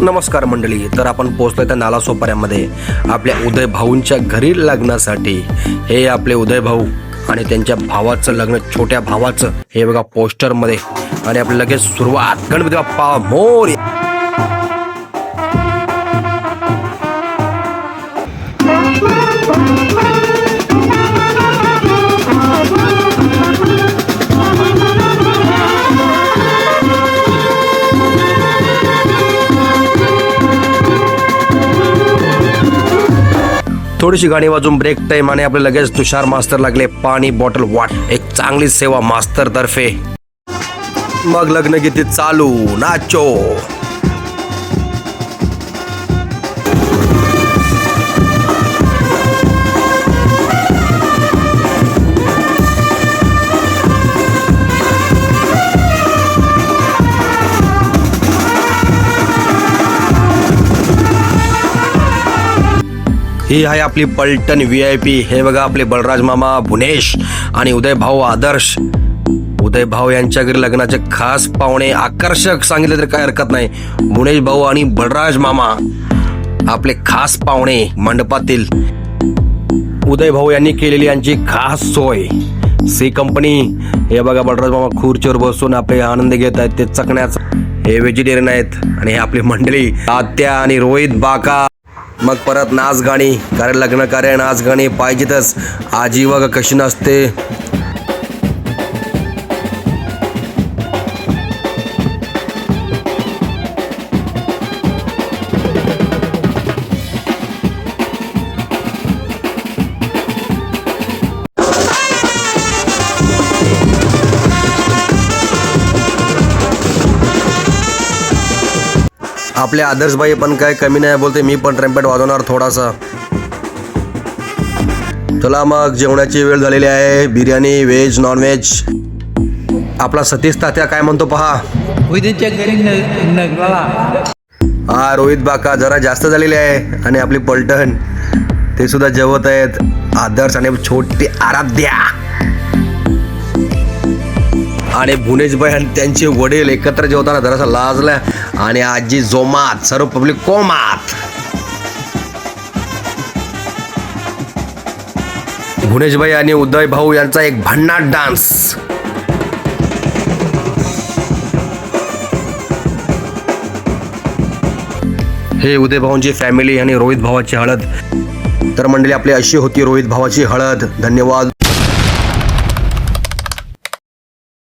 नमस्कार मंडळी, तर आपण पोहोचलोय त्या नालासोपाऱ्यामध्ये आपल्या उदय भाऊंच्या घरी लग्नासाठी। हे आपले उदय भाऊ आणि त्यांच्या भावाचं लग्न, छोट्या भावाचं, हे बघा पोस्टर मध्ये। आणि आपल्या लगेच सुरुवात, गणपती बाप्पा मोरया। थोडीशी गाणी वाजून ब्रेक टाइम आणि आपले लगेच तुषार मास्तर लागले पाणी बॉटल वाट। एक चांगली सेवा मास्तर तर्फे। मग लग्न गीत चालू, नाचो। ही आहे आपली पलटण VIP। हे बघा आपले बलराज मामा भुनेश आणि उदय भाऊ आदर्श। उदय भाऊ यांच्या घरी लग्नाचे खास पाहुणे, आकर्षक सांगितले तर काय हरकत नाही। भुनेश भाऊ आणि बलराज मामा आपले खास पाहुणे मंडपातील। उदय भाऊ यांनी केलेली यांची खास सोय। C company. हे बघा बलराज मामा खुर्चीवर बसून आपले आनंद घेत आहेत ते चकण्याचा। हे व्हेजिटेरियन आहेत आणि हे आपली मंडळी आत्या आणि रोहित बाका। मग परत नाच गाणी, कारण लग्न कार्य नाच गाणी पाहिजेतच। आजी बघा कशी नसते। आपले आदर्श भाई पण काय कमी नाही बोलते, मी पण ट्रम्पेट वाजवणार थोडासा। चला मग जेवणाची वेळ झालेली आहे। Biryani, veg, non veg. आपला सतीश तात्या काय म्हणतो पहा। हा रोहित बाका जरा जास्त झालेले आहे आणि आपली पलटण ते सुद्धा जेवत आहेत। आदर्श आणि छोटी आराध्या आणि भुनेशभाई आणि त्यांचे वडील एकत्र जेवताना जरासा लाजल्या आणि आजी जोमात, सर्व पब्लिक कोमात। भुनेशभाई आणि उदय भाऊ यांचा एक भन्नाट डान्स। हे उदय भाऊंची फॅमिली आणि रोहित भावाची हळद। तर मंडळी आपली अशी होती रोहित भावाची हळद। धन्यवाद।